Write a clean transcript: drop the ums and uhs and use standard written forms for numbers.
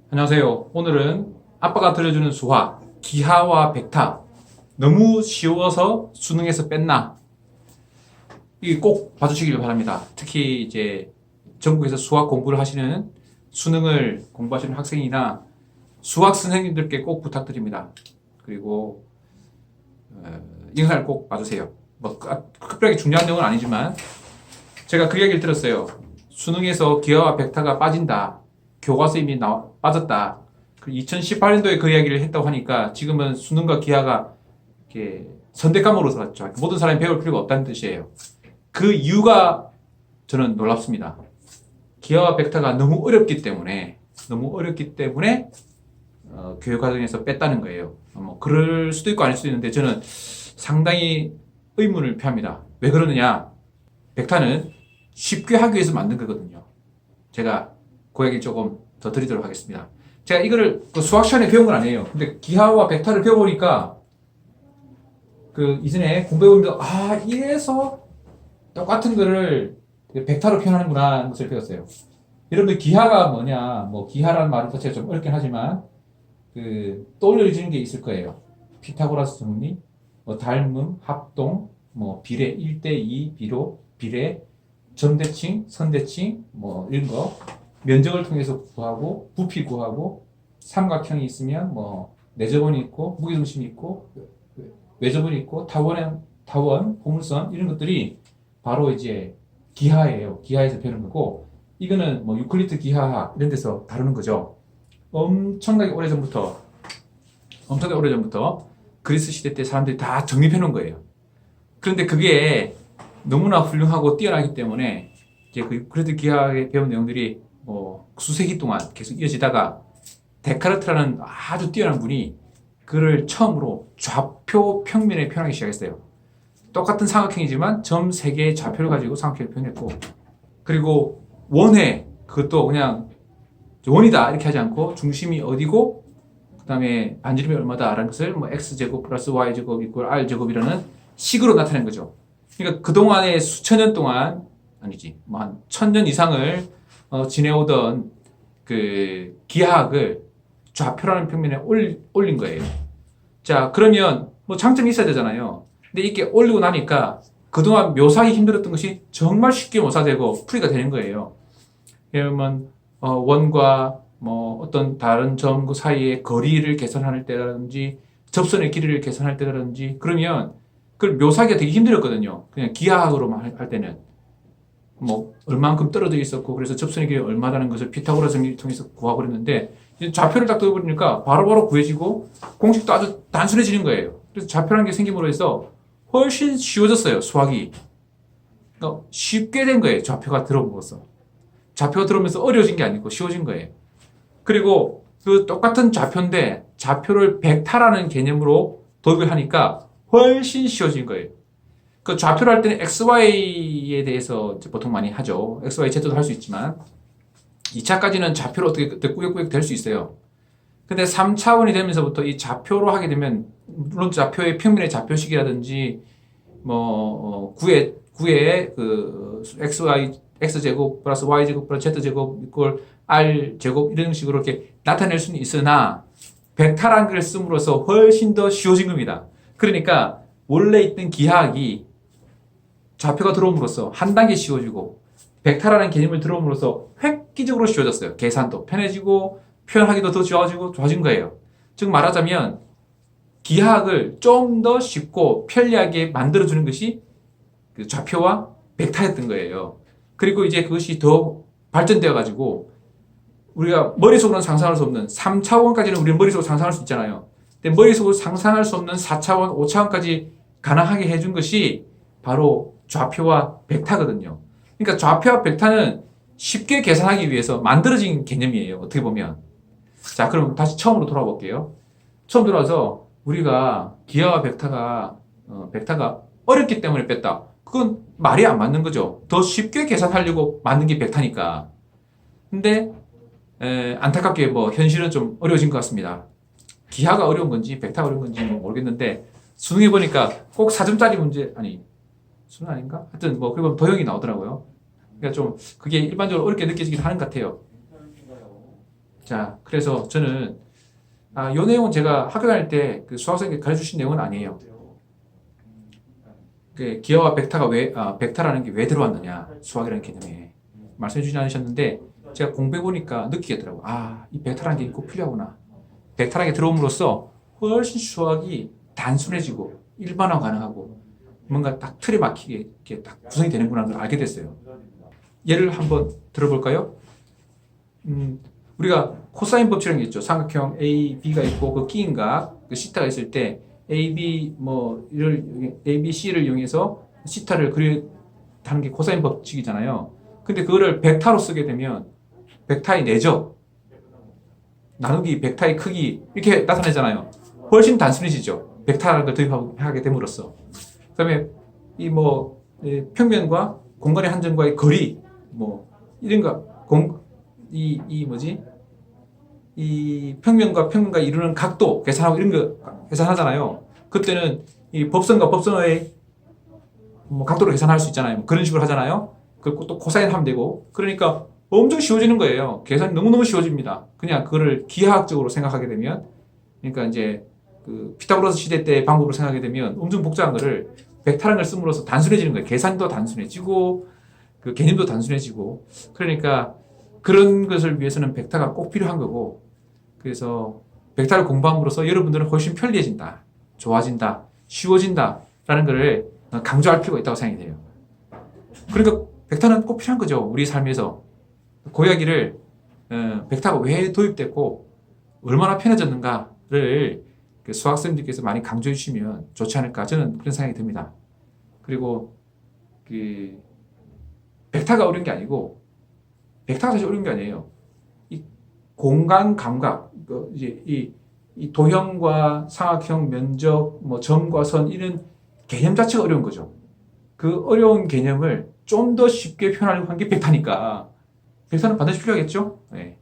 안녕하세요. 오늘은 아빠가 들려주는 수학, 기하와 벡터. 너무 쉬워서 수능에서 뺐나? 이거 꼭 봐주시길 바랍니다. 특히 이제 전국에서 수학 공부를 하시는 수능을 공부하시는 학생이나 수학 선생님들께 꼭 부탁드립니다. 그리고 영상을 꼭 봐주세요. 특별하게 중요한 내용은 아니지만 제가 그 얘기를 들었어요. 수능에서 기하와 벡터가 빠진다. 교과서임이 빠졌다. 2018년도에 그 이야기를 했다고 하니까 지금은 수능과 기하가 이렇게 선택과목으로 들어갔죠. 모든 사람이 배울 필요가 없다는 뜻이에요. 그 이유가 저는 놀랍습니다. 기하와 벡터가 너무 어렵기 때문에 교육 과정에서 뺐다는 거예요. 뭐 그럴 수도 있고 아닐 수도 있는데 저는 상당히 의문을 표합니다. 왜 그러느냐? 벡터는 쉽게 하기 위해서 만든 거거든요. 제가 그 얘기 조금 더 드리도록 하겠습니다. 제가 이거를 수학 시간에 배운 건 아니에요. 근데 기하와 벡터를 배워보니까 이전에 공부해보면서 이래서 똑같은 거를 벡터로 표현하는구나 하는 것을 배웠어요. 여러분들 기하가 뭐냐, 기하라는 말은 자체가 좀 어렵긴 하지만 떠올려지는 게 있을 거예요. 피타고라스 정리, 닮음, 합동, 비례, 1대2 비로, 비례, 점대칭, 선대칭, 이런 거. 면적을 통해서 구하고, 부피 구하고, 삼각형이 있으면, 내저번이 있고, 무게중심이 있고, 외저번이 있고, 타원, 포물선, 이런 것들이 바로 이제 기하예요. 기하에서 배우는 거고, 이거는 유클리드 기하학, 이런 데서 다루는 거죠. 엄청나게 오래전부터 그리스 시대 때 사람들이 다 정립해 놓은 거예요. 그런데 그게 너무나 훌륭하고 뛰어나기 때문에 이제 그 유클리드 기하에 배운 내용들이 수세기 동안 계속 이어지다가 데카르트라는 아주 뛰어난 분이 그를 처음으로 좌표 평면에 표현하기 시작했어요. 똑같은 삼각형이지만 점 3개의 좌표를 가지고 삼각형을 표현했고, 그리고 원회, 그것도 그냥 원이다 이렇게 하지 않고 중심이 어디고 그 다음에 반지름이 얼마다 라는 것을 x제곱 플러스 y제곱 이퀄 r제곱이라는 식으로 나타낸 거죠. 그러니까 그동안에 수천 년 동안, 아니지, 한 1000년 이상을 지내오던 그 기하학을 좌표라는 평면에 올린 거예요. 자, 그러면 장점이 있어야 되잖아요. 근데 이렇게 올리고 나니까 그동안 묘사하기 힘들었던 것이 정말 쉽게 묘사되고 풀이가 되는 거예요. 그러면 원과 어떤 다른 점 그 사이의 거리를 계산할 때라든지 접선의 길이를 계산할 때라든지, 그러면 그걸 묘사하기가 되게 힘들었거든요. 그냥 기하학으로만 할 때는 얼만큼 떨어져 있었고, 그래서 접선의 길이 얼마라는 것을 피타고라스 정리를 통해서 구하고 그랬는데, 좌표를 딱 떠버리니까 바로바로 구해지고 공식도 아주 단순해지는 거예요. 그래서 좌표라는 게 생김으로 해서 훨씬 쉬워졌어요, 수학이. 그러니까 쉽게 된 거예요, 좌표가 들어오면서. 좌표가 들어오면서 어려워진 게 아니고 쉬워진 거예요. 그리고 그 똑같은 좌표인데 좌표를 벡터라는 개념으로 도입을 하니까 훨씬 쉬워진 거예요. 그 좌표를 할 때는 XY에 대해서 보통 많이 하죠. XY, Z도 할 수 있지만 2차까지는 좌표로 어떻게 꾸역꾸역 될 수 있어요. 근데 3차원이 되면서부터 이 좌표로 하게 되면, 물론 좌표의 평면의 좌표식이라든지 구의 그 x제곱 플러스 y제곱 플러스 z제곱 이꼴 r제곱 이런 식으로 이렇게 나타낼 수는 있으나 벡터라는 걸 씀으로써 훨씬 더 쉬워진 겁니다. 그러니까 원래 있던 기하학이 좌표가 들어옴으로써 한 단계 쉬워지고 벡터라는 개념을 들어옴으로써 획기적으로 쉬워졌어요. 계산도 편해지고 표현하기도 더 좋아진 거예요. 즉 말하자면 기하학을 좀 더 쉽고 편리하게 만들어주는 것이 그 좌표와 벡터였던 거예요. 그리고 이제 그것이 더 발전되어 가지고 우리가 머릿속으로는 상상할 수 없는 3차원까지는 우리는 머릿속으로 상상할 수 있잖아요. 근데 머릿속으로 상상할 수 없는 4차원, 5차원까지 가능하게 해준 것이 바로 좌표와 벡터거든요. 그러니까 좌표와 벡터는 쉽게 계산하기 위해서 만들어진 개념이에요, 어떻게 보면. 자, 그럼 다시 처음으로 돌아볼게요. 처음 돌아와서 우리가 기하와 벡터가 어렵기 때문에 뺐다. 그건 말이 안 맞는 거죠. 더 쉽게 계산하려고 만든 게 벡터니까. 근데 안타깝게 현실은 좀 어려워진 것 같습니다. 기하가 어려운 건지 벡터가 어려운 건지 모르겠는데 수능에 보니까 꼭 4점짜리 문제, 아니 수능 아닌가? 하여튼 그리고 도형이 나오더라고요. 그러니까 좀 그게 일반적으로 어렵게 느껴지긴 하는 것 같아요. 자, 그래서 저는 요 내용은 제가 학교 다닐 때 그 수학생에게 가르쳐 주신 내용은 아니에요. 그 기하와 벡터라는 게 왜 들어왔느냐, 수학이라는 개념에 말씀해 주지 않으셨는데 제가 공부해 보니까 느끼겠더라고요. 이 벡터라는 게 꼭 필요하구나. 벡터라는 게 들어옴으로써 훨씬 수학이 단순해지고 일반화 가능하고 뭔가 딱 틀에 막히게 이렇게 딱 구성이 되는구나 하는 걸 알게 됐어요. 예를 한번 들어볼까요? 우리가 코사인 법칙이라는 게 있죠. 삼각형 A, B가 있고 그 끼인각, 그 시타가 있을 때 A, B A, B, C를 이용해서 시타를 그리는 게 코사인 법칙이잖아요. 근데 그거를 벡터로 쓰게 되면 벡터의 내적, 나누기 벡터의 크기 이렇게 나타내잖아요. 훨씬 단순해지죠. 벡터라는 걸 도입하게 됨으로써. 그다음에 평면과 공간의 한 점과의 거리 이런 거 이 평면과 평면과 이루는 각도 계산하고 이런 거 계산하잖아요. 그때는 이 법선과 법선의 각도로 계산할 수 있잖아요. 그런 식으로 하잖아요. 그리고 또 코사인 하면 되고. 그러니까 엄청 쉬워지는 거예요. 계산이 너무너무 쉬워집니다. 그냥 그거를 기하학적으로 생각하게 되면, 그러니까 이제 그 피타고라스 시대 때 방법으로 생각하게 되면 엄청 복잡한 거를 벡터라는 걸 씀으로써 단순해지는 거예요. 계산도 단순해지고 그 개념도 단순해지고. 그러니까 그런 것을 위해서는 벡터가 꼭 필요한 거고, 그래서 벡터를 공부함으로써 여러분들은 훨씬 편리해진다, 좋아진다, 쉬워진다 라는 것을 강조할 필요가 있다고 생각이 돼요. 그러니까 벡터는 꼭 필요한 거죠. 우리 삶에서 고야기를 벡터가 왜 도입됐고 얼마나 편해졌는가를 그 수학생들께서 많이 강조해 주시면 좋지 않을까, 저는 그런 생각이 듭니다. 그리고 그 벡터가 어려운 게 아니고, 벡터가 사실 어려운 게 아니에요. 이 공간 감각, 이제 이 도형과 삼각형, 면적, 점과 선 이런 개념 자체가 어려운 거죠. 그 어려운 개념을 좀 더 쉽게 표현하려고 한 게 벡터니까 벡터는 반드시 필요하겠죠. 네.